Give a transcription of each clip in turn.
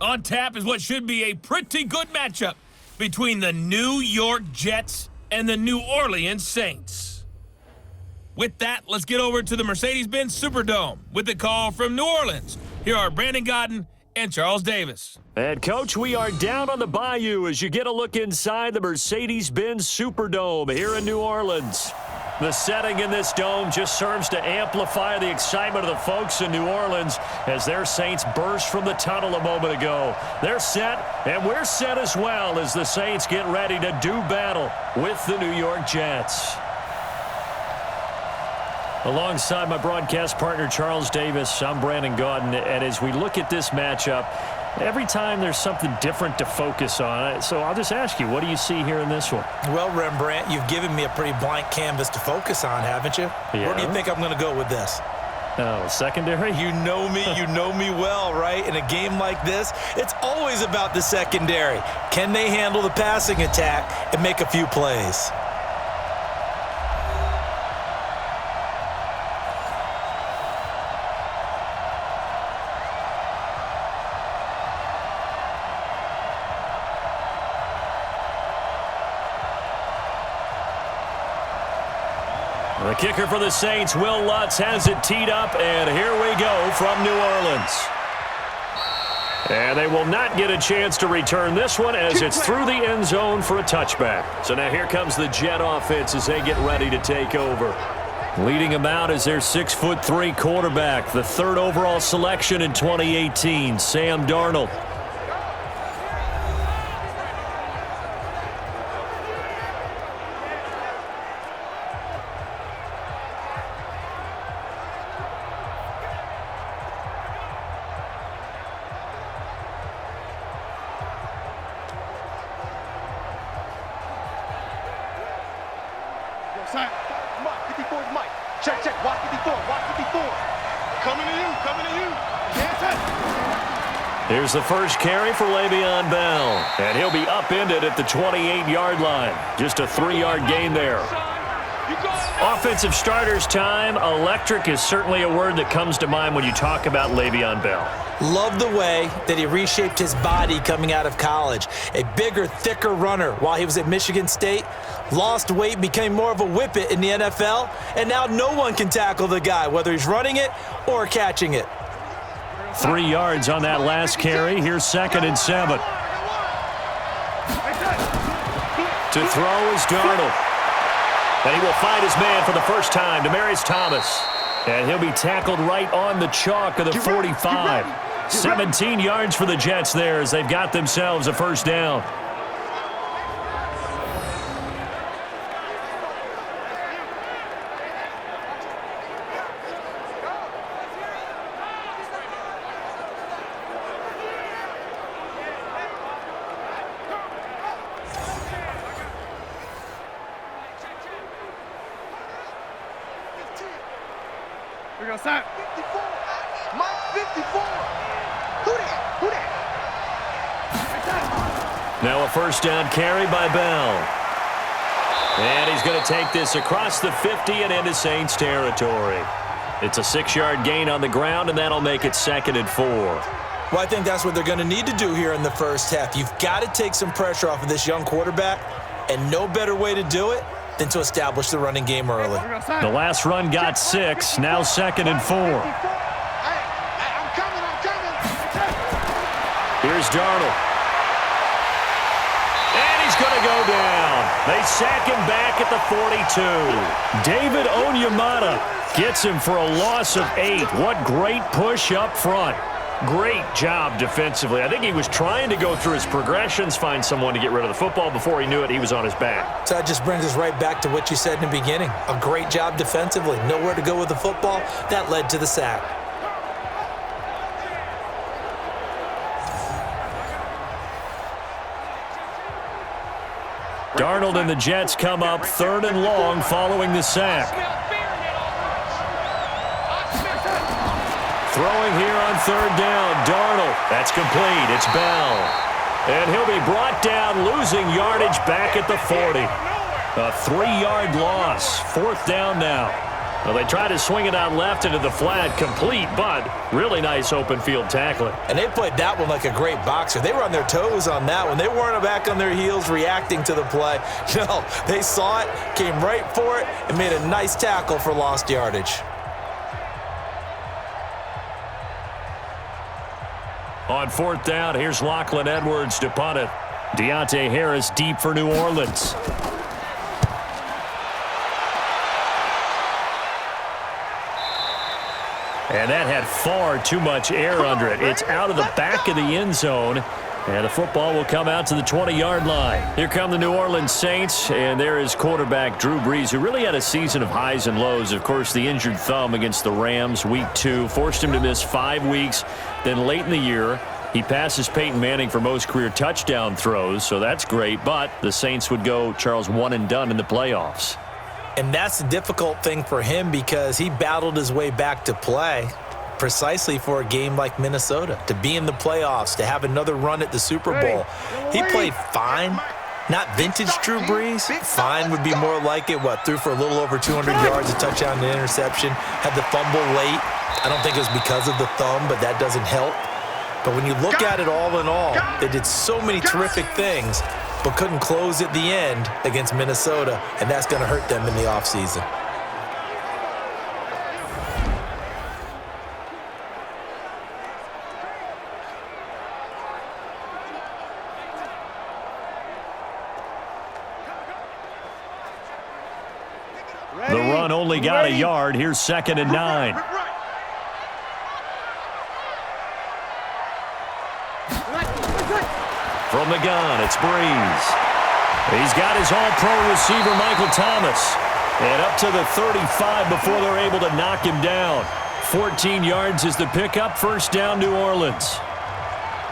On tap is what should be a pretty good matchup between the New York Jets and the New Orleans Saints. With that, let's get over to the Mercedes-Benz Superdome with the call from New Orleans. Here are Brandon Godden and Charles Davis. And, Coach, we are down on the bayou as you get a look inside the Mercedes-Benz Superdome here in New Orleans. The setting in this dome just serves to amplify the excitement of the folks in New Orleans as their Saints burst from the tunnel a moment ago. They're set, and we're set as well as the Saints get ready to do battle with the New York Jets. Alongside my broadcast partner, Charles Davis, I'm Brandon Godden, and as we look at this matchup, every time there's something different to focus on. So I'll just ask you, what do you see here in this one? Well, Rembrandt, you've given me a pretty blank canvas to focus on, haven't you? Yeah. Where do you think I'm going to go with this? Oh, secondary? You know me well, right? In a game like this, it's always about the secondary. Can they handle the passing attack and make a few plays? The kicker for the Saints, Will Lutz, has it teed up, and here we go from New Orleans. And they will not get a chance to return this one as it's through the end zone for a touchback. So now here comes the Jet offense as they get ready to take over. Leading them out is their 6'3" quarterback, the third overall selection in 2018, Sam Darnold. Mike, 54 is Mike. Check, watch 54, watch 54. Coming to you. Yes, Here's the first carry for Le'Veon Bell, and he'll be upended at the 28-yard line. Just a 3-yard gain there. Offensive starters time. Electric is certainly a word that comes to mind when you talk about Le'Veon Bell. Love the way that he reshaped his body coming out of college. A bigger, thicker runner while he was at Michigan State. Lost weight, became more of a whippet in the NFL, and now no one can tackle the guy, whether he's running it or catching it. 3 yards on that last carry. Here's 2nd and 7. To throw is Darnold. And he will find his man for the first time, Demaryius Thomas. And he'll be tackled right on the chalk of the 45. 17 yards for the Jets there as they've got themselves a first down. We're going to start. 54. Mike, 54. Who that? Now a first down carry by Bell. And he's going to take this across the 50 and into Saints territory. It's a 6-yard gain on the ground, and that'll make it 2nd and 4. Well, I think that's what they're going to need to do here in the first half. You've got to take some pressure off of this young quarterback, and no better way to do it than to establish the running game early. The last run got 6, now 2nd and 4. I'm coming. Here's Darnold. And he's going to go down. They sack him back at the 42. David Onyemata gets him for a loss of 8. What great push up front. Great job defensively. I think he was trying to go through his progressions, find someone to get rid of the football. Before he knew it, he was on his back. So that just brings us right back to what you said in the beginning. A great job defensively. Nowhere to go with the football. That led to the sack. Darnold and the Jets come up 3rd and long following the sack. Throwing here on 3rd down, Darnold. That's complete. It's Bell. And he'll be brought down, losing yardage back at the 40. A 3-yard loss. 4th down now. Well, they try to swing it out left into the flat, complete, but really nice open field tackling. And they played that one like a great boxer. They were on their toes on that one. They weren't back on their heels reacting to the play. No, they saw it, came right for it, and made a nice tackle for lost yardage. On 4th down, here's Lachlan Edwards to punt it. Deontay Harris deep for New Orleans. And that had far too much air under it. It's out of the back of the end zone. And the football will come out to the 20-yard line. Here come the New Orleans Saints, and there is quarterback Drew Brees, who really had a season of highs and lows. Of course, the injured thumb against the Rams week 2 forced him to miss 5 weeks. Then late in the year, he passes Peyton Manning for most career touchdown throws, so that's great. But the Saints would go, Charles, one and done in the playoffs. And that's the difficult thing for him because he battled his way back to play precisely for a game like Minnesota, to be in the playoffs, to have another run at the Super Bowl. He played fine. Not vintage Drew Brees. Fine would be more like it. Threw for a little over 200 yards, a touchdown and an interception. Had the fumble late. I don't think it was because of the thumb, but that doesn't help. But when you look at it all in all, they did so many terrific things, but couldn't close at the end against Minnesota, and that's going to hurt them in the offseason. The run only got a yard. Here's 2nd and 9. From the gun, it's Brees. He's got his all-pro receiver, Michael Thomas. And up to the 35 before they're able to knock him down. 14 yards is the pickup. 1st down, New Orleans.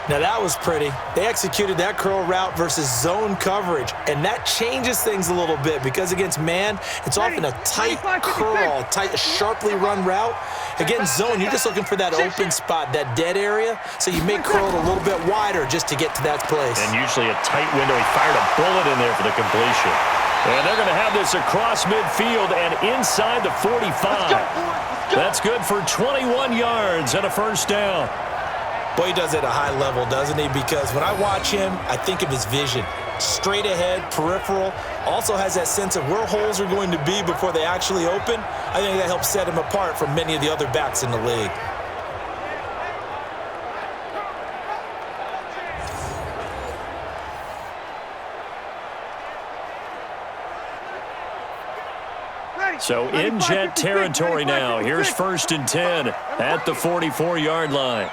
Now that was pretty. They executed that curl route versus zone coverage, and that changes things a little bit because against man, it's often a tight curl, sharply run route. Against zone, you're just looking for that open spot, that dead area, so you make curl it a little bit wider just to get to that place. And usually a tight window. He fired a bullet in there for the completion. And they're going to have this across midfield and inside the 45. That's good for 21 yards and a 1st down. Boy, he does it at a high level, doesn't he? Because when I watch him, I think of his vision. Straight ahead, peripheral, also has that sense of where holes are going to be before they actually open. I think that helps set him apart from many of the other backs in the league. So in Jet territory now. Here's 1st and 10 at the 44-yard line.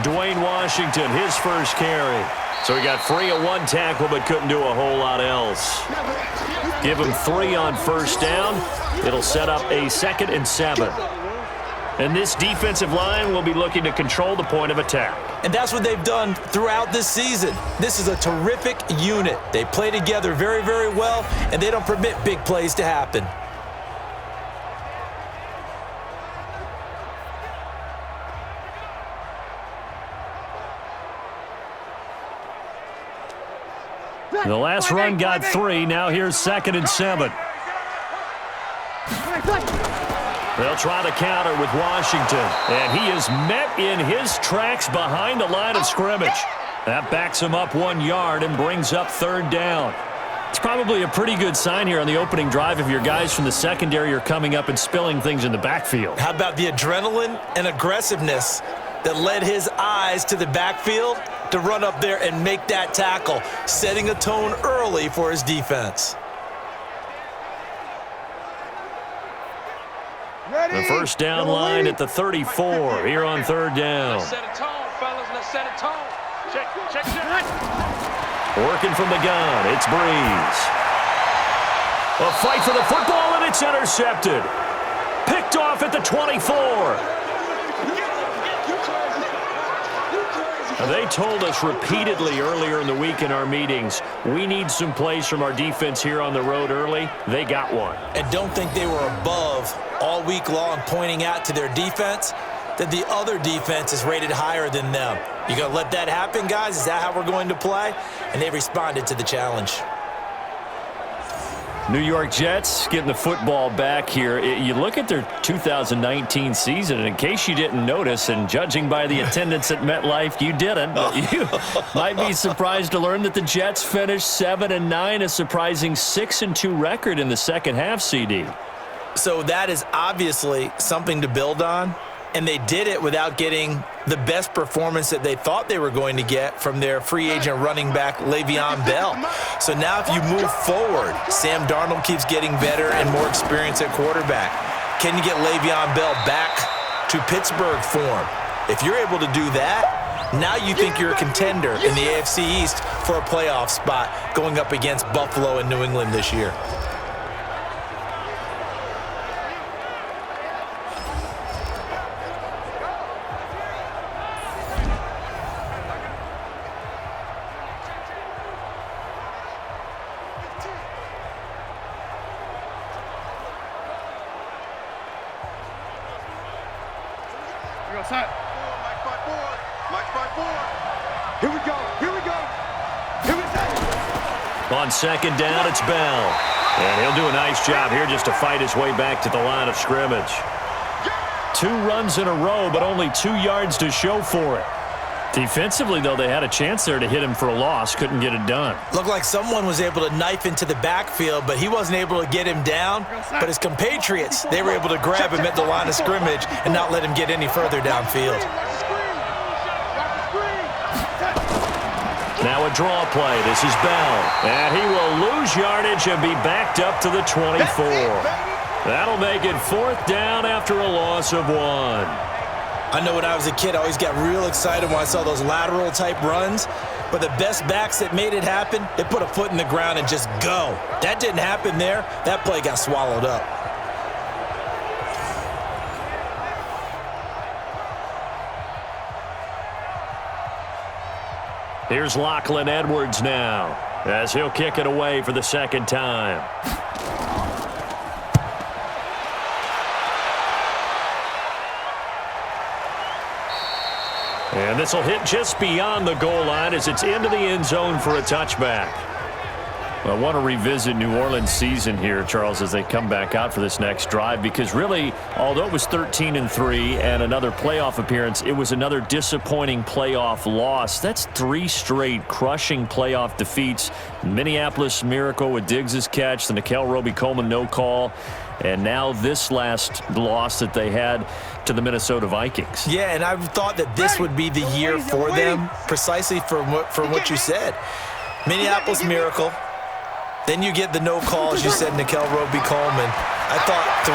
Dwayne Washington, his first carry. So he got free of 1 tackle but couldn't do a whole lot else. Give him 3 on 1st down. It'll set up a 2nd and 7. And this defensive line will be looking to control the point of attack. And that's what they've done throughout this season. This is a terrific unit. They play together very, very well, and they don't permit big plays to happen. The last run got 3. Now here's 2nd and 7. They'll try to counter with Washington. And he is met in his tracks behind the line of scrimmage. That backs him up 1 yard and brings up 3rd down. It's probably a pretty good sign here on the opening drive if your guys from the secondary are coming up and spilling things in the backfield. How about the adrenaline and aggressiveness that led his eyes to the backfield to run up there and make that tackle, setting a tone early for his defense. The 1st down line at the 34 here on 3rd down. Let's set a tone, fellas. Let's set a tone. Check. Working from the gun, it's Brees. A fight for the football, and it's intercepted. Picked off at the 24. They told us repeatedly earlier in the week in our meetings, we need some plays from our defense here on the road early. They got one. And don't think they were above all week long pointing out to their defense that the other defense is rated higher than them. You gonna let that happen, guys? Is that how we're going to play? And they responded to the challenge. New York Jets getting the football back here. You look at their 2019 season, and in case you didn't notice, and judging by the attendance at MetLife, you didn't. You might be surprised to learn that the Jets finished 7-9, a surprising 6-2 record in the second half, CD. So that is obviously something to build on, and they did it without getting the best performance that they thought they were going to get from their free agent running back, Le'Veon Bell. So now if you move forward, Sam Darnold keeps getting better and more experience at quarterback. Can you get Le'Veon Bell back to Pittsburgh form? If you're able to do that, now you think you're a contender in the AFC East for a playoff spot going up against Buffalo and New England this year. On second down, it's Bell. And he'll do a nice job here just to fight his way back to the line of scrimmage. 2 runs in a row, but only 2 yards to show for it. Defensively, though, they had a chance there to hit him for a loss. Couldn't get it done. Looked like someone was able to knife into the backfield, but he wasn't able to get him down. But his compatriots, they were able to grab him at the line of scrimmage and not let him get any further downfield. Now a draw play. This is Bell. And he will lose yardage and be backed up to the 24. That'll make it 4th down after a loss of 1. I know when I was a kid, I always got real excited when I saw those lateral-type runs. But the best backs that made it happen, they put a foot in the ground and just go. That didn't happen there. That play got swallowed up. Here's Lachlan Edwards now, as he'll kick it away for the second time. And this will hit just beyond the goal line as it's into the end zone for a touchback. Well, I want to revisit New Orleans' season here, Charles, as they come back out for this next drive, because really, although it was 13-3 and another playoff appearance, it was another disappointing playoff loss. That's 3 straight crushing playoff defeats. Minneapolis Miracle with Diggs' catch, the Nickel Roby-Coleman no call, and now this last loss that they had to the Minnesota Vikings. Yeah, and I thought that this would be the year for them, precisely for what you said. Minneapolis Miracle. Then you get the no call, as you said, Nickel Roby-Coleman. I thought 3,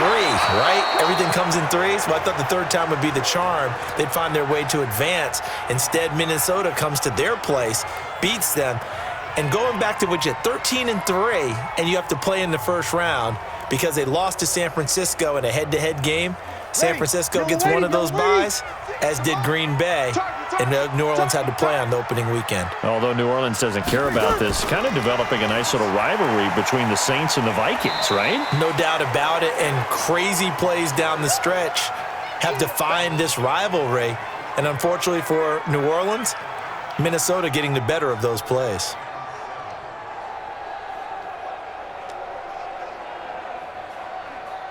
right? Everything comes in 3s, but I thought the 3rd time would be the charm. They'd find their way to advance. Instead, Minnesota comes to their place, beats them. And going back to what you had, 13-3, and you have to play in the first round because they lost to San Francisco in a head-to-head game. San Francisco gets one of those byes, as did Green Bay, and New Orleans had to play on the opening weekend. Although New Orleans doesn't care about this, kind of developing a nice little rivalry between the Saints and the Vikings, right? No doubt about it, and crazy plays down the stretch have defined this rivalry. And unfortunately for New Orleans, Minnesota getting the better of those plays.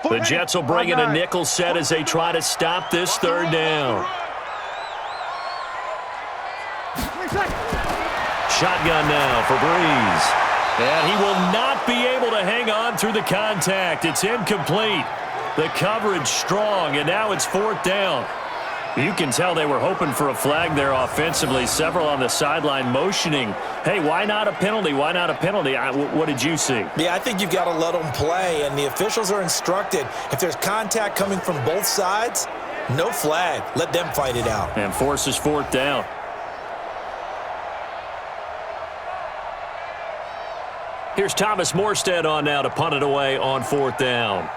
The Jets will bring in a nickel set as they try to stop this 3rd down. Shotgun now for Breeze. And he will not be able to hang on through the contact. It's incomplete. The coverage strong, and now it's 4th down. You can tell they were hoping for a flag there offensively. Several on the sideline motioning, hey, why not a penalty? Why not a penalty? What did you see? Yeah, I think you've got to let them play, and the officials are instructed. If there's contact coming from both sides, no flag. Let them fight it out. And forces 4th down. Here's Thomas Morstead on now to punt it away on 4th down.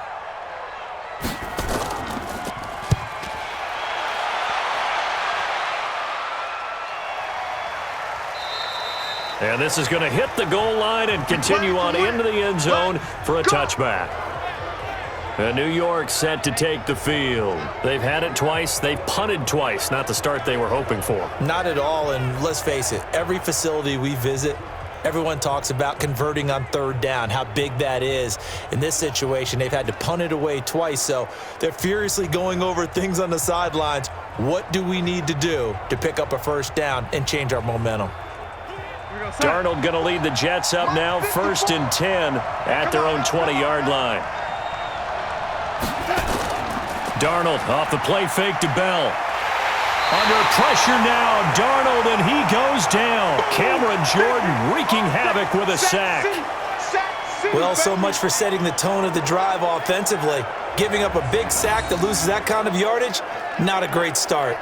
And this is going to hit the goal line and continue on into the end zone for a touchback. And New York set to take the field. They've had it twice. They've punted twice. Not the start they were hoping for. Not at all, and let's face it, every facility we visit, Everyone talks about converting on third down, how big that is. In this situation, they've had to punt it away twice, so they're furiously going over things on the sidelines. What do we need to do to pick up a first down and change our momentum? Darnold going to lead the Jets up now, 1st and 10 at their own 20-yard line. Darnold off the play fake to Bell. Under pressure now, Darnold, and he goes down. Cameron Jordan wreaking havoc with a sack. Well, so much for setting the tone of the drive offensively. Giving up a big sack that loses that kind of yardage, not a great start.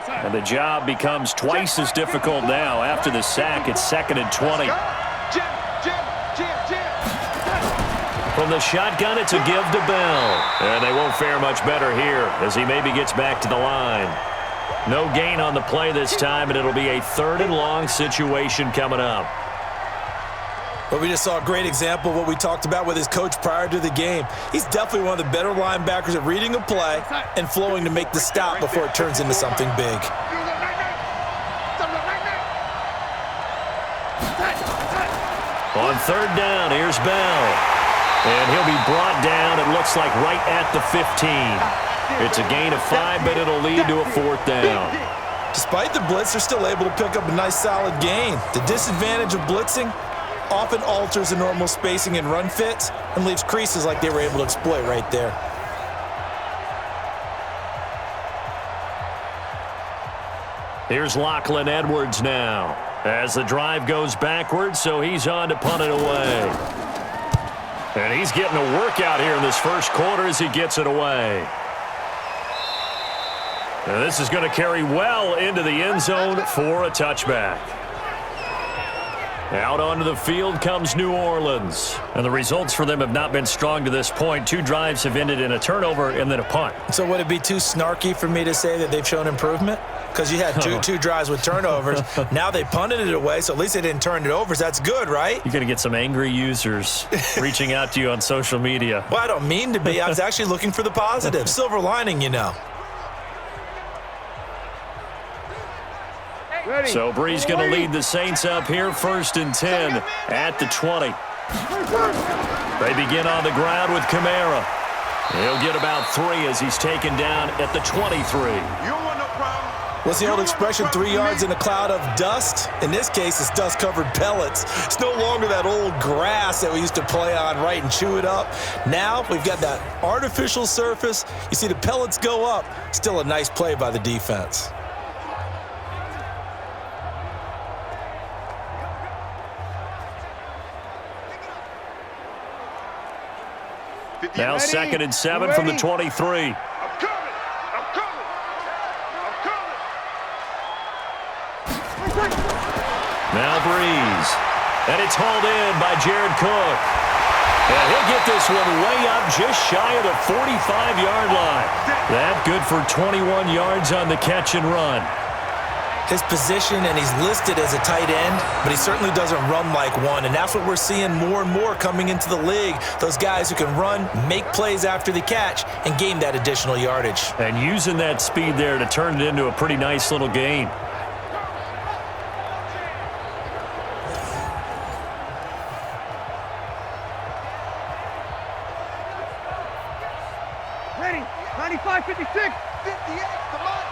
And the job becomes twice as difficult now after the sack. It's 2nd and 20. From the shotgun, it's a give to Bell. And they won't fare much better here as he maybe gets back to the line. No gain on the play this time, and it'll be a 3rd and long situation coming up. But we just saw a great example of what we talked about with his coach prior to the game. He's definitely one of the better linebackers at reading a play and flowing to make the stop before it turns into something big. On 3rd down, here's Bell. And he'll be brought down, it looks like, right at the 15. It's a gain of 5, but it'll lead to a 4th down. Despite the blitz, they're still able to pick up a nice solid gain. The disadvantage of blitzing often alters the normal spacing and run fits and leaves creases like they were able to exploit right there. Here's Lachlan Edwards now as the drive goes backwards, so he's on to punt it away. And he's getting a workout here in this first quarter as he gets it away. And this is going to carry well into the end zone for a touchback. Out onto the field comes New Orleans. And the results for them have not been strong to this point. 2 drives have ended in a turnover and then a punt. So would it be too snarky for me to say that they've shown improvement? Because you had two drives with turnovers. Now they punted it away, so at least they didn't turn it over. So that's good, right? You're going to get some angry users reaching out to you on social media. Well, I don't mean to be. I was actually looking for the positive. Silver lining, you know. So Bree's going to lead the Saints up here, 1st and 10 at the 20. They begin on the ground with Kamara. He'll get about 3 as he's taken down at the 23. What's the old expression, 3 yards in a cloud of dust? In this case, it's dust-covered pellets. It's no longer that old grass that we used to play on, right, and chew it up. Now we've got that artificial surface. You see the pellets go up. Still a nice play by the defense. Now 2nd and 7 from the 23. I'm coming. Now Breeze. And it's hauled in by Jared Cook. And he'll get this one way up just shy of the 45-yard line. That good for 21 yards on the catch and run. His position, and he's listed as a tight end, but he certainly doesn't run like one, and that's what we're seeing more and more coming into the league. Those guys who can run, make plays after the catch, and gain that additional yardage. And using that speed there to turn it into a pretty nice little gain. Ready, 95, 56, 58, come on.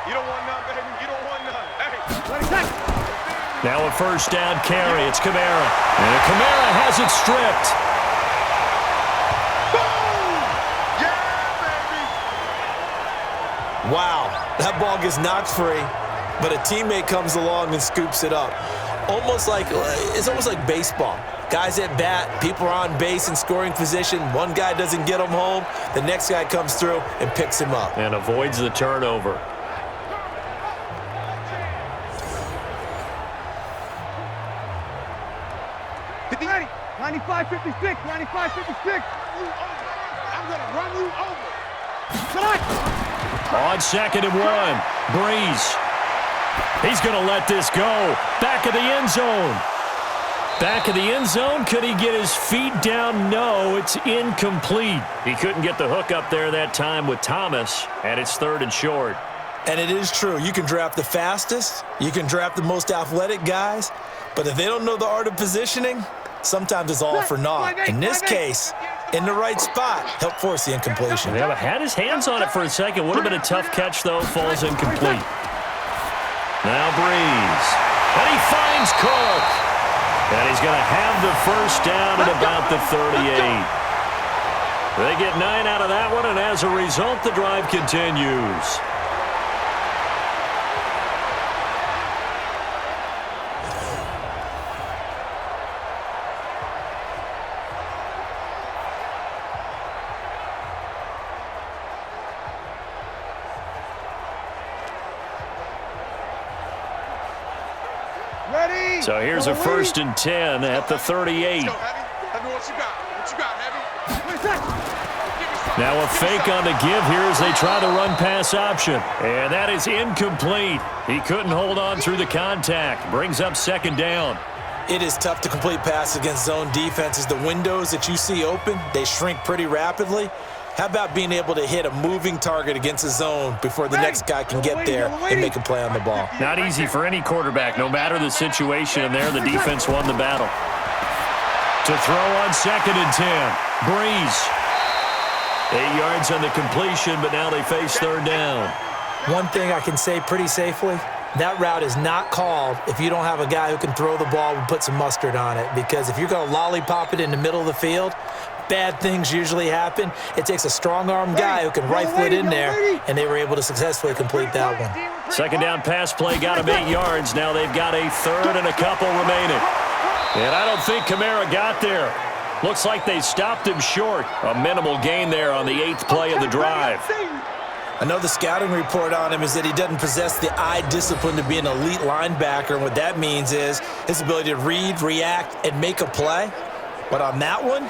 You don't want none, baby. You don't want none. Hey. Ready, set. Now a first down carry. It's Kamara. And Kamara has it stripped. Boom! Yeah, baby. Wow, that ball gets knocked free, but a teammate comes along and scoops it up. It's almost like baseball. Guys at bat, people are on base in scoring position. One guy doesn't get him home. The next guy comes through and picks him up. And avoids the turnover. Ready, 95, 56, 95, 56. I'm going to run you over. Select. On 2nd and 1, Breeze. He's going to let this go. Back of the end zone. Back of the end zone. Could he get his feet down? No, it's incomplete. He couldn't get the hook up there that time with Thomas, and it's 3rd and short. And it is true. You can draft the fastest. You can draft the most athletic guys. But if they don't know the art of positioning, sometimes it's all for naught. In this case, in the right spot, help force the incompletion. Yeah, had his hands on it for a second. Would have been a tough catch, though. Falls incomplete. Now Breeze. And he finds Cook. And he's going to have the first down at about the 38. They get 9 out of that one, and as a result, the drive continues. So here's a 1st and 10 at the 38. Now a fake on the give here as they try the run-pass option. And that is incomplete. He couldn't hold on through the contact. Brings up 2nd down. It is tough to complete passes against zone defenses. The windows that you see open, they shrink pretty rapidly. How about being able to hit a moving target against a zone before the next guy can get there and make a play on the ball? Not easy for any quarterback, no matter the situation. And there, the defense won the battle. To throw on 2nd and 10. Breeze. 8 yards on the completion, but now they face 3rd down. One thing I can say pretty safely, that route is not called if you don't have a guy who can throw the ball and put some mustard on it. Because if you're going to lollipop it in the middle of the field, bad things usually happen. It takes a strong-arm guy who can rifle it in there, and they were able to successfully complete that one. 2nd down pass play got him 8 yards. Now they've got a 3rd and a couple remaining. And I don't think Kamara got there. Looks like they stopped him short. A minimal gain there on the 8th play of the drive. I know the scouting report on him is that he doesn't possess the eye discipline to be an elite linebacker, and what that means is his ability to read, react, and make a play. But on that one,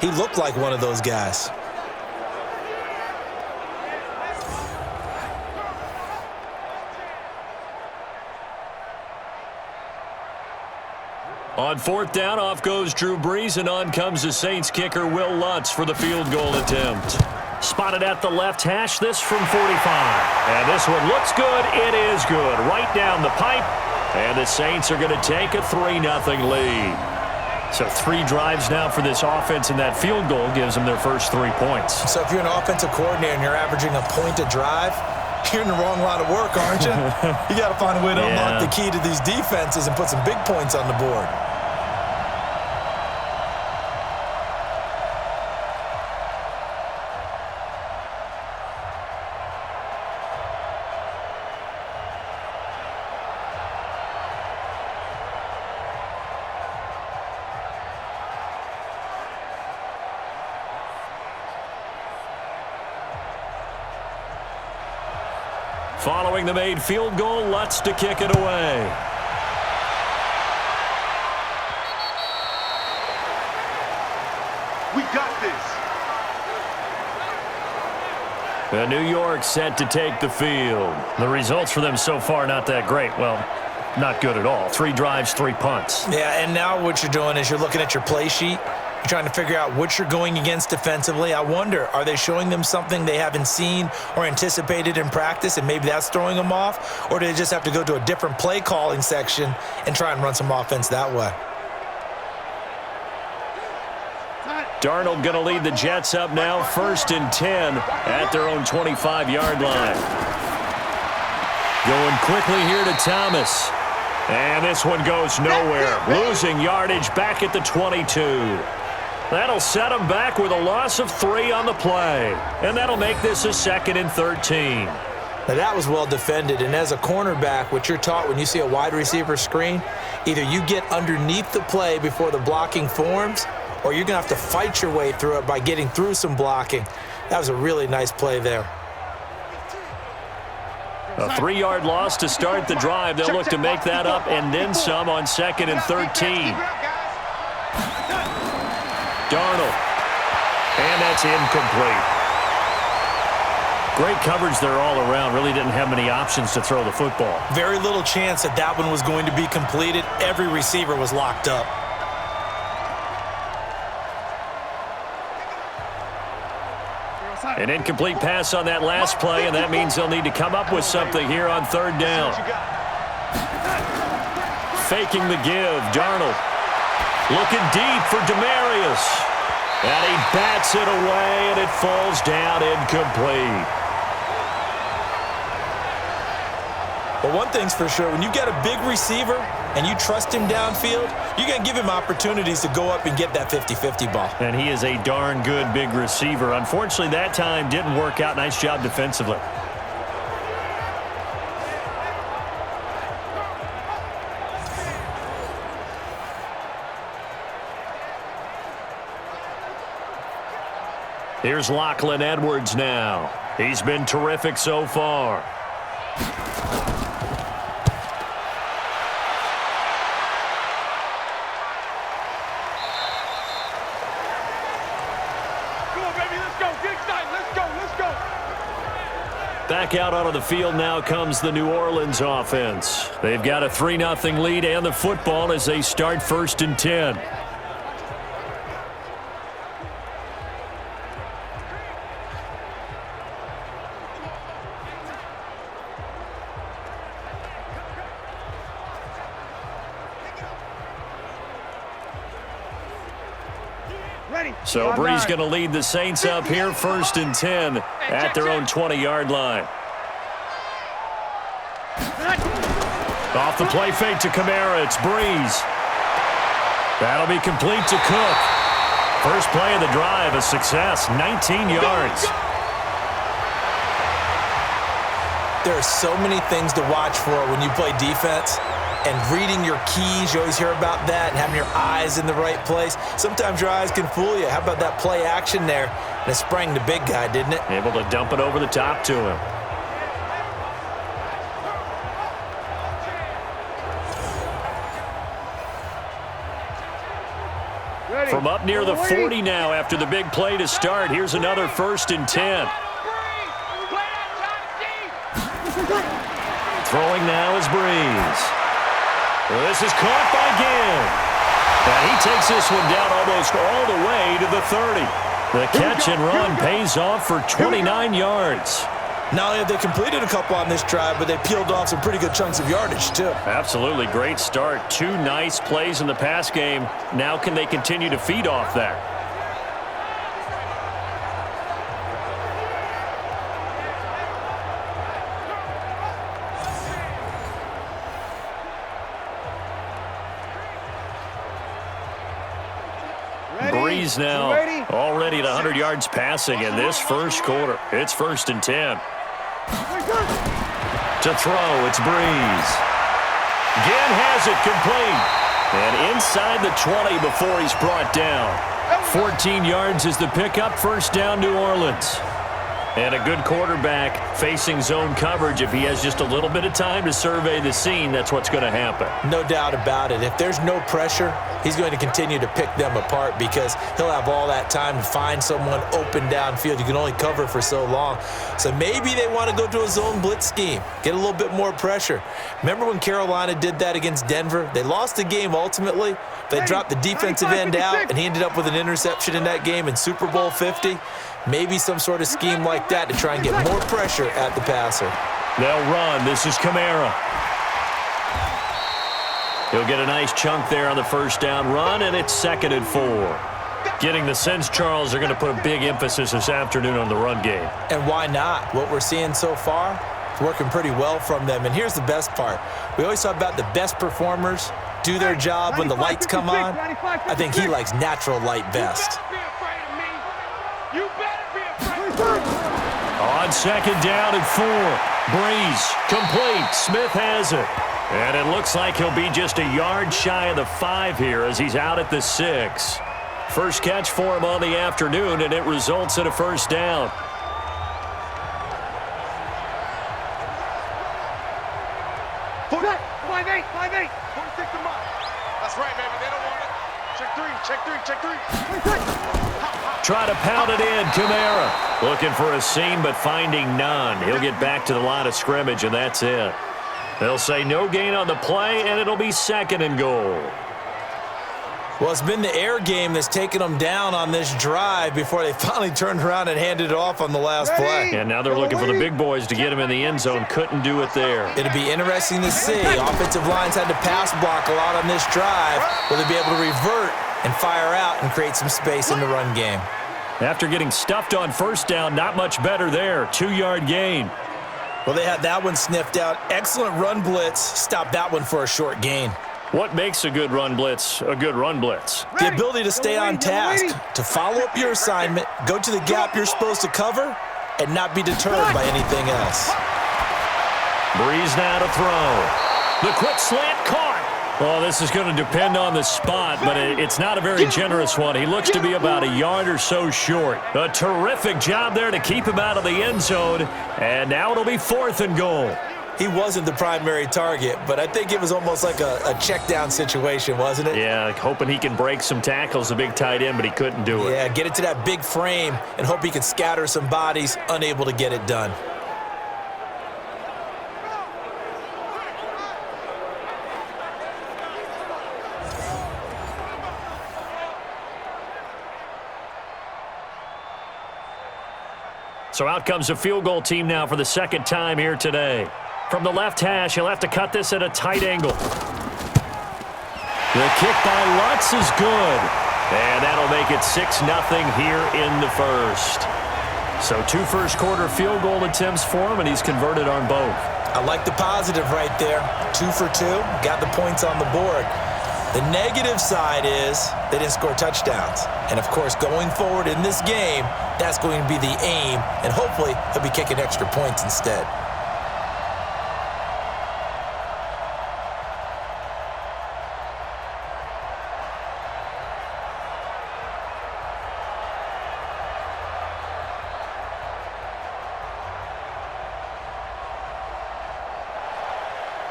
he looked like one of those guys. On 4th down, off goes Drew Brees, and on comes the Saints kicker, Will Lutz, for the field goal attempt. Spotted at the left hash, this from 45. And this one looks good. It is good. Right down the pipe. And the Saints are going to take a 3-0 lead. So 3 drives now for this offense, and that field goal gives them their first 3 points. So if you're an offensive coordinator and you're averaging a point a drive, you're in the wrong line of work, aren't you? You got to find a way to unlock the key to these defenses and put some big points on the board. Following the made field goal, Lutz to kick it away. We got this. The New York set to take the field. The results for them so far not that great. Well, not good at all. 3 drives, 3 punts. Yeah, and now what you're doing is you're looking at your play sheet. You're trying to figure out what you're going against defensively. I wonder, are they showing them something they haven't seen or anticipated in practice, and maybe that's throwing them off? Or do they just have to go to a different play calling section and try and run some offense that way? Darnold going to lead the Jets up now, 1st and 10 at their own 25-yard line. Going quickly here to Thomas. And this one goes nowhere. Losing yardage back at the 22. That'll set them back with a loss of 3 on the play. And that'll make this a 2nd and 13. Now that was well defended, and as a cornerback, what you're taught when you see a wide receiver screen, either you get underneath the play before the blocking forms, or you're going to have to fight your way through it by getting through some blocking. That was a really nice play there. A 3-yard loss to start the drive. They'll look to make that up and then some on 2nd and 13. Darnold. And that's incomplete. Great coverage there all around. Really didn't have many options to throw the football. Very little chance that that one was going to be completed. Every receiver was locked up. An incomplete pass on that last play, and that means they'll need to come up with something here on third down. Faking the give, Darnold. Looking deep for Demarius. And he bats it away, and it falls down incomplete. But one thing's for sure, when you get a big receiver and you trust him downfield, you're going to give him opportunities to go up and get that 50-50 ball. And he is a darn good big receiver. Unfortunately, that time didn't work out. Nice job defensively. Here's Lachlan Edwards now. He's been terrific so far. Back out onto the field now comes the New Orleans offense. They've got a 3-0 lead and the football as they start 1st and 10. So Bree's going to lead the Saints up here 1st and 10 at their own 20-yard line. Off the play fake to Kamara, it's Breeze. That'll be complete to Cook. First play of the drive, a success, 19 yards. There are so many things to watch for when you play defense. And reading your keys, you always hear about that, and having your eyes in the right place. Sometimes your eyes can fool you. How about that play action there? And it sprang the big guy, didn't it? Able to dump it over the top to him. From up near the 40 now after the big play to start. Here's another 1st and 10. Throwing now is Breeze. This is caught by Ginn. And he takes this one down almost all the way to the 30. The catch and run pays off for 29 yards. Not only have they completed a couple on this drive, but they peeled off some pretty good chunks of yardage, too. Absolutely. Great start. 2 nice plays in the pass game. Now can they continue to feed off that? Breeze now already at 100 yards passing in this first quarter. It's 1st and 10. To throw, it's Breeze. Ginn has it complete. And inside the 20 before he's brought down. 14 yards is the pickup. First down, New Orleans. And a good quarterback facing zone coverage. If he has just a little bit of time to survey the scene, that's what's going to happen. No doubt about it. If there's no pressure, he's going to continue to pick them apart because he'll have all that time to find someone open downfield. You can only cover for so long. So maybe they want to go to a zone blitz scheme, get a little bit more pressure. Remember when Carolina did that against Denver? They lost the game ultimately. They dropped the defensive end out, and he ended up with an interception in that game in Super Bowl 50. Maybe some sort of scheme like that to try and get more pressure at the passer. They'll run. This is Kamara. He'll get a nice chunk there on the first down run, and it's 2nd and 4. Getting the sense, Charles, they're going to put a big emphasis this afternoon on the run game. And why not? What we're seeing so far is working pretty well from them. And here's the best part. We always talk about the best performers do their job when the lights come on. I think he likes natural light best. On 2nd down and 4. Breeze complete. Smith has it. And it looks like he'll be just a yard shy of the 5 here as he's out at the 6. First catch for him on the afternoon, and it results in a first down. Five eight. 46 a month. That's right, baby. They don't want it. Check three, check three, check three. Try to pound it in, Kamara. Looking for a seam, but finding none. He'll get back to the line of scrimmage, and that's it. They'll say no gain on the play, and it'll be 2nd and goal. Well, it's been the air game that's taken them down on this drive before they finally turned around and handed it off on the last play. And now they're looking for the big boys to get him in the end zone. Couldn't do it there. It'll be interesting to see. Offensive lines had to pass block a lot on this drive. Will they be able to revert and fire out and create some space in the run game? After getting stuffed on 1st down, not much better there. 2-yard gain. Well, they had that one sniffed out. Excellent run blitz. Stopped that one for a short gain. What makes a good run blitz a good run blitz? The ability to stay on task, to follow up your assignment, go to the gap you're supposed to cover, and not be deterred by anything else. Breeze now to throw. The quick slant caught. Well, this is going to depend on the spot, but it's not a very generous one. He looks to be about a yard or so short. A terrific job there to keep him out of the end zone, and now it'll be 4th and goal. He wasn't the primary target, but I think it was almost like a check down situation, wasn't it? Yeah, hoping he can break some tackles, the big tight end, but he couldn't do it. Yeah, get it to that big frame and hope he can scatter some bodies, unable to get it done. So out comes a field goal team now for the 2nd time here today. From the left hash, he'll have to cut this at a tight angle. The kick by Lutz is good. And that'll make it 6-0 here in the 1st. So 2 first-quarter field goal attempts for him, and he's converted on both. I like the positive right there. 2 for 2, got the points on the board. The negative side is they didn't score touchdowns. And, of course, going forward in this game, that's going to be the aim, and hopefully he'll be kicking extra points instead.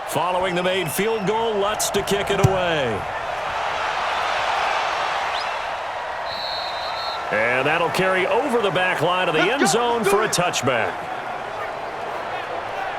Following the made field goal, Lutz to kick it away. And that'll carry over the back line of the end zone for a touchback.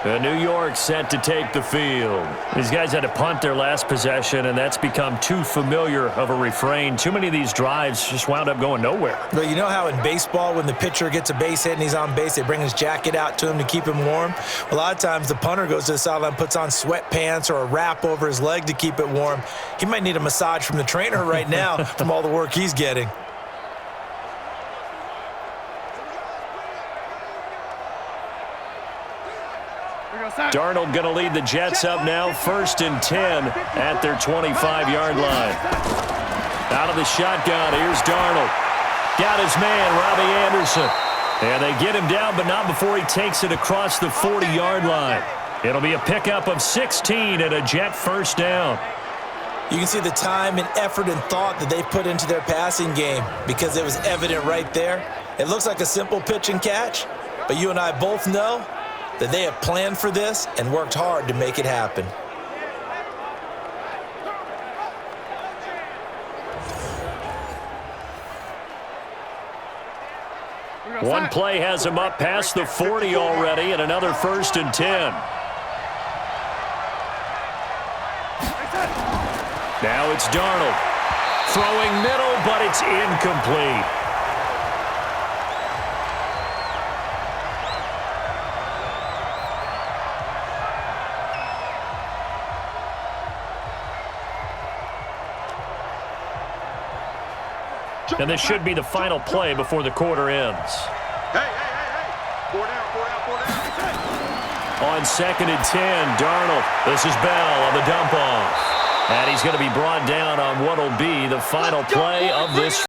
The New York set to take the field. These guys had to punt their last possession, and that's become too familiar of a refrain. Too many of these drives just wound up going nowhere. Well, you know how in baseball, when the pitcher gets a base hit and he's on base, they bring his jacket out to him to keep him warm? A lot of times the punter goes to the sideline, puts on sweatpants or a wrap over his leg to keep it warm. He might need a massage from the trainer right now from all the work he's getting. Darnold going to lead the Jets up now, 1st and 10 at their 25-yard line. Out of the shotgun, here's Darnold. Got his man, Robbie Anderson. And they get him down, but not before he takes it across the 40-yard line. It'll be a pickup of 16 and a Jet 1st down. You can see the time and effort and thought that they put into their passing game because it was evident right there. It looks like a simple pitch and catch, but you and I both know that they have planned for this and worked hard to make it happen. One play has him up past the 40 already, and another 1st and 10. Now it's Darnold. Throwing middle, but it's incomplete. And this should be the final play before the quarter ends. Hey. 4 down. On 2nd and 10, Darnold. This is Bell on the dump off. And he's going to be brought down on what will be the final play of this